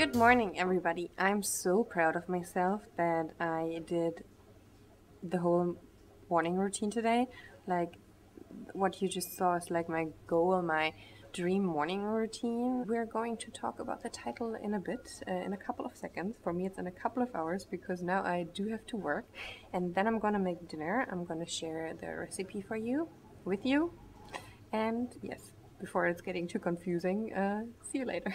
Good morning, everybody. I'm so proud of myself that I did the whole morning routine today. Like, what you just saw is like my goal, my dream morning routine. We're going to talk about the title in a bit, in a couple of seconds. For me, it's in a couple of hours because now I do have to work. And then I'm gonna make dinner. I'm gonna share the recipe for you, with you. And yes, before it's getting too confusing, see you later.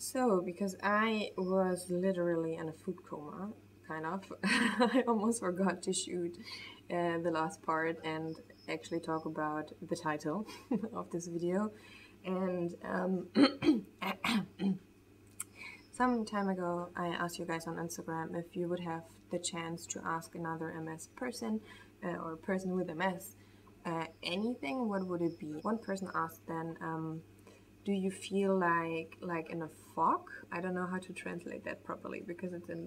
So, because I was literally in a food coma, kind of, I almost forgot to shoot the last part and actually talk about the title of this video. And some time ago, I asked you guys on Instagram if you would have the chance to ask another MS person or person with MS anything, what would it be? One person asked then, do you feel like in a fog? I don't know how to translate that properly because it's in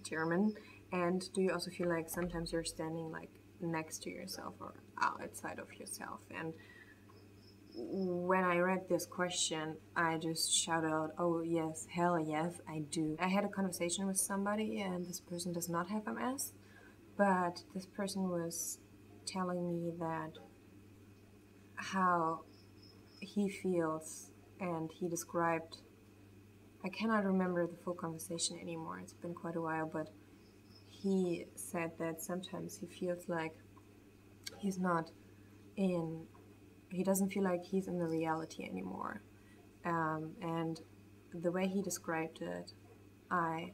German. And do you also feel like sometimes you're standing like next to yourself or outside of yourself? And when I read this question, I just shouted out, oh yes, hell yes, I do. I had a conversation with somebody and this person does not have MS, but this person was telling me that how he feels, and he described, I cannot remember the full conversation anymore, it's been quite a while, but he said that sometimes he feels like he's not in, he doesn't feel like he's in the reality anymore. And the way he described it, I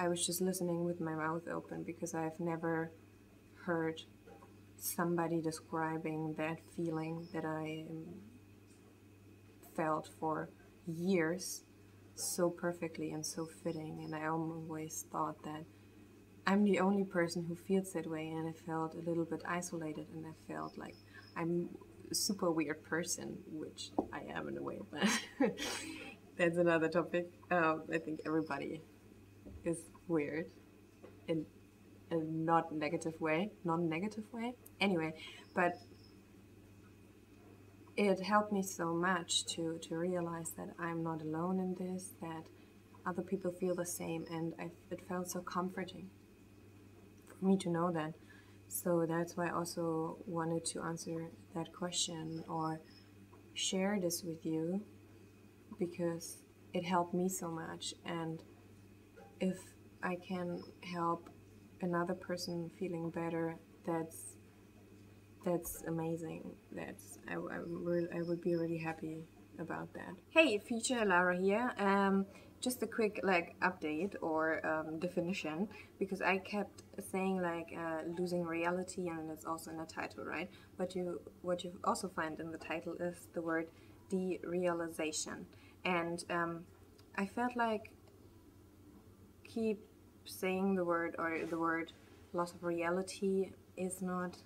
was just listening with my mouth open because I've never heard somebody describing that feeling that I felt for years so perfectly and so fitting. And I always thought that I'm the only person who feels that way, and I felt a little bit isolated, and I felt like I'm a super weird person, which I am in a way, but that's another topic. I think everybody is weird in a not negative way, non-negative way. Anyway, but it helped me so much to realize that I'm not alone in this, that other people feel the same, and it felt so comforting for me to know that. So that's why I also wanted to answer that question or share this with you, because it helped me so much. And if I can help another person feeling better, that's amazing. I would be really happy about that. Hey, future Lara here. Just a quick update or definition, because I kept saying losing reality, and it's also in the title, right? What you also find in the title is the word derealization, and I felt like keep saying the word loss of reality is not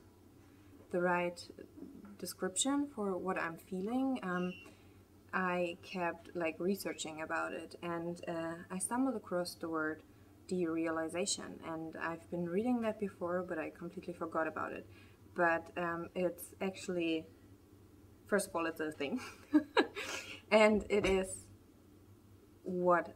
the right description for what I'm feeling. I kept researching about it, and I stumbled across the word derealization, and I've been reading that before, but I completely forgot about it. But it's actually, first of all, it's a thing, and it is what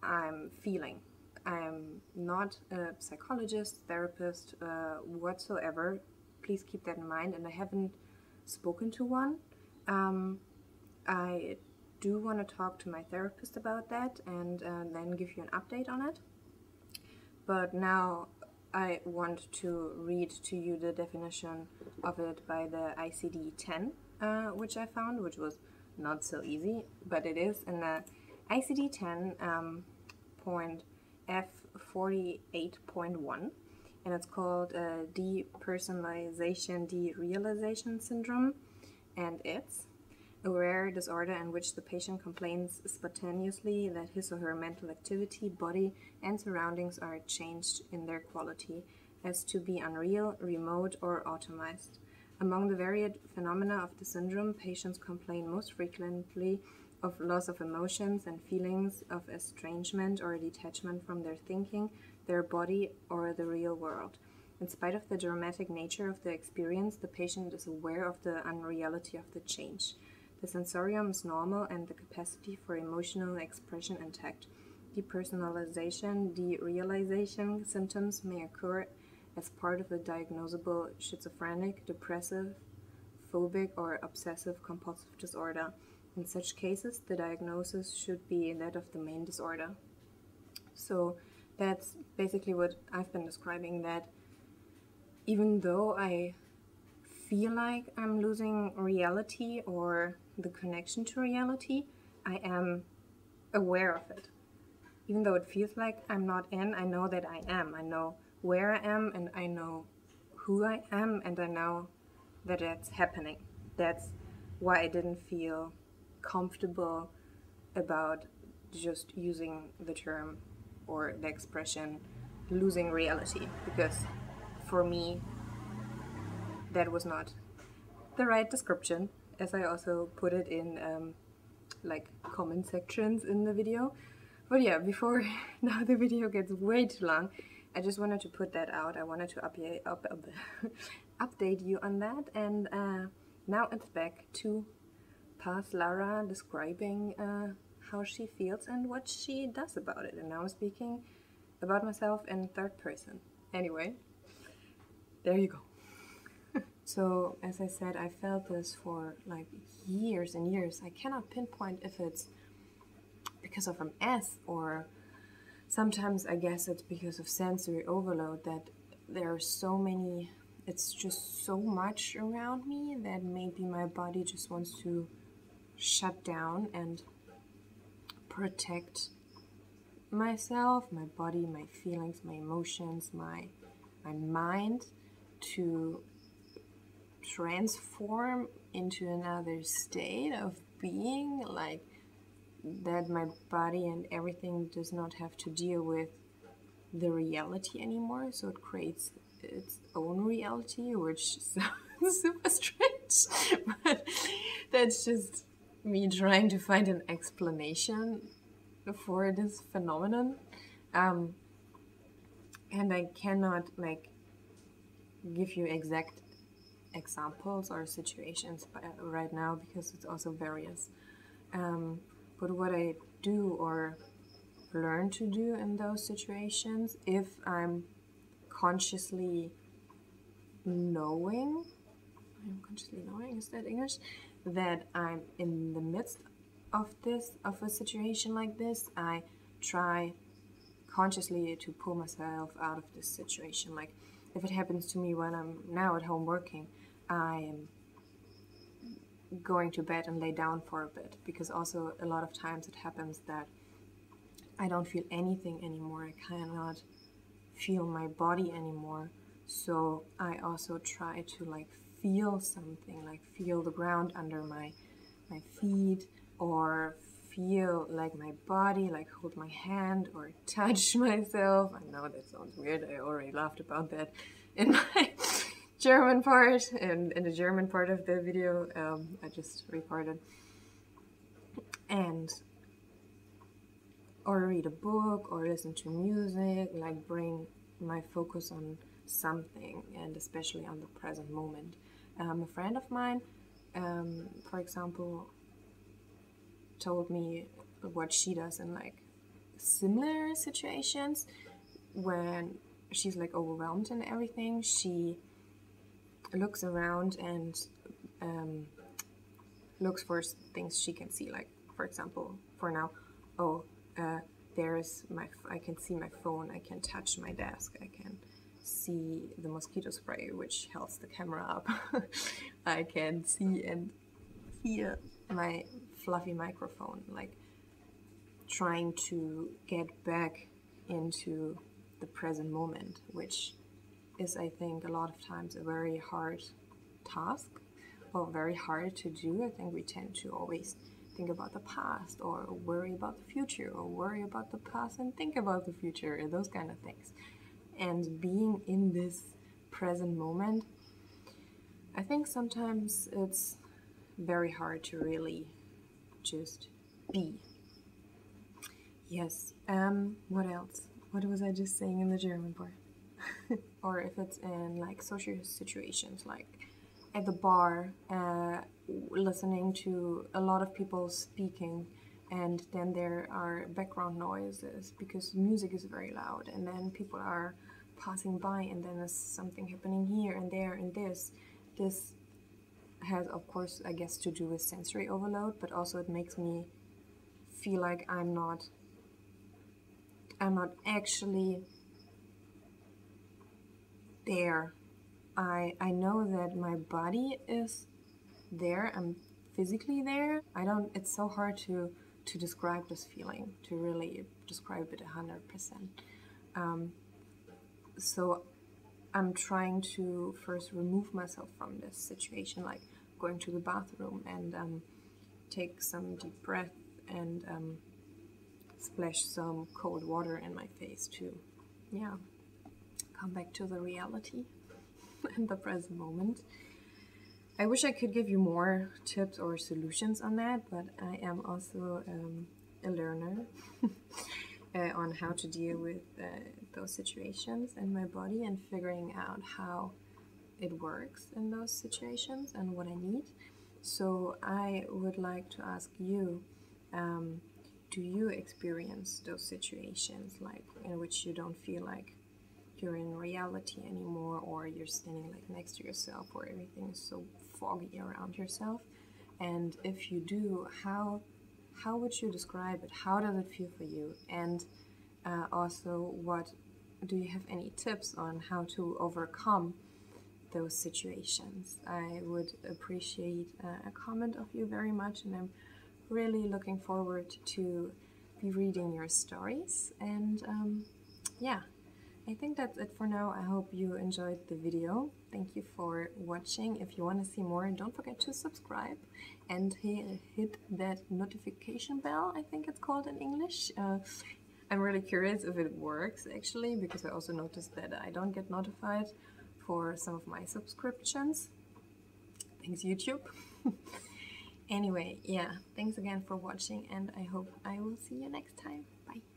I'm feeling. I'm not a psychologist, therapist, whatsoever. Please keep that in mind, and I haven't spoken to one. I do want to talk to my therapist about that and then give you an update on it. But now I want to read to you the definition of it by the ICD-10, which I found, which was not so easy, but it is. And the ICD-10 point F48.1, and it's called depersonalization derealization syndrome, and it's a rare disorder in which the patient complains spontaneously that his or her mental activity, body, and surroundings are changed in their quality as to be unreal, remote, or automized. Among the varied phenomena of the syndrome, patients complain most frequently of loss of emotions and feelings of estrangement or detachment from their thinking, their body, or the real world. In spite of the dramatic nature of the experience, the patient is aware of the unreality of the change. The sensorium is normal and the capacity for emotional expression intact. Depersonalization, derealization symptoms may occur as part of a diagnosable schizophrenic, depressive, phobic, or obsessive compulsive disorder. In such cases, the diagnosis should be that of the main disorder. So that's basically what I've been describing, that even though I feel like I'm losing reality or the connection to reality, I am aware of it. Even though it feels like I'm not in, I know that I am. I know where I am, and I know who I am, and I know that it's happening. That's why I didn't feel comfortable about just using the term or the expression losing reality, because for me that was not the right description, as I also put it in like comment sections in the video. But yeah, before now the video gets way too long, I just wanted to put that out. I wanted to update you on that, and now it's back to past Lara describing how she feels and what she does about it. And now I'm speaking about myself in third person. Anyway, there you go. So, as I said, I felt this for like years and years. I cannot pinpoint if it's because of MS, or sometimes I guess it's because of sensory overload, that there are so many, it's just so much around me that maybe my body just wants to shut down and protect myself, my body, my feelings, my emotions, my mind, to transform into another state of being, like that my body and everything does not have to deal with the reality anymore, so it creates its own reality, which sounds super strange, but that's just me trying to find an explanation for this phenomenon. And I cannot like give you exact examples or situations right now, because it's also various. But what I do or learn to do in those situations, if I'm consciously knowing, is that English? That I'm in the midst of a situation like this, I try consciously to pull myself out of this situation. Like if it happens to me when I'm now at home working, I'm going to bed and lay down for a bit, because also a lot of times it happens that I don't feel anything anymore. I cannot feel my body anymore. So I also try to like feel something, like feel the ground under my feet, or feel like my body, like hold my hand or touch myself. I know that sounds weird. I already laughed about that in my German part, and in the German part of the video I just recorded. And or read a book or listen to music, like bring my focus on something, and especially on the present moment. A friend of mine, for example, told me what she does in like similar situations when she's like overwhelmed and everything. She looks around and looks for things she can see, like for example, for now, I can see my phone, I can touch my desk, I can see the mosquito spray which helps the camera up. I can see and hear my fluffy microphone, like trying to get back into the present moment, which is, I think, a lot of times a very hard task, or very hard to do. I think we tend to always think about the past, or worry about the future, or worry about the past and think about the future, and those kind of things. And being in this present moment, I think sometimes it's very hard to really just be. Yes. What else? What was I just saying in the German part? Or if it's in like social situations, like at the bar, listening to a lot of people speaking, and then there are background noises because music is very loud, and then people are passing by, and then there's something happening here and there, and this has, of course, I guess, to do with sensory overload, but also it makes me feel like I'm not actually there. I know that my body is there. I'm physically there. It's so hard to describe this feeling, to really describe it 100%. So I'm trying to first remove myself from this situation, like going to the bathroom and take some deep breath and splash some cold water in my face to, yeah, come back to the reality and the present moment. I wish I could give you more tips or solutions on that, but I am also a learner on how to deal with those situations in my body and figuring out how it works in those situations and what I need. So I would like to ask you, do you experience those situations like in which you don't feel like you're in reality anymore, or you're standing like next to yourself, or everything is so foggy around yourself? And if you do, how would you describe it? How does it feel for you? And also, what do you have any tips on how to overcome those situations? I would appreciate a comment of you very much, and I'm really looking forward to be reading your stories. And yeah, I think that's it for now. I hope you enjoyed the video. Thank you for watching. If you want to see more, don't forget to subscribe and hit that notification bell, I think it's called in English. I'm really curious if it works actually, because I also noticed that I don't get notified for some of my subscriptions. Thanks, YouTube. Anyway, yeah, thanks again for watching, and I hope I will see you next time. Bye.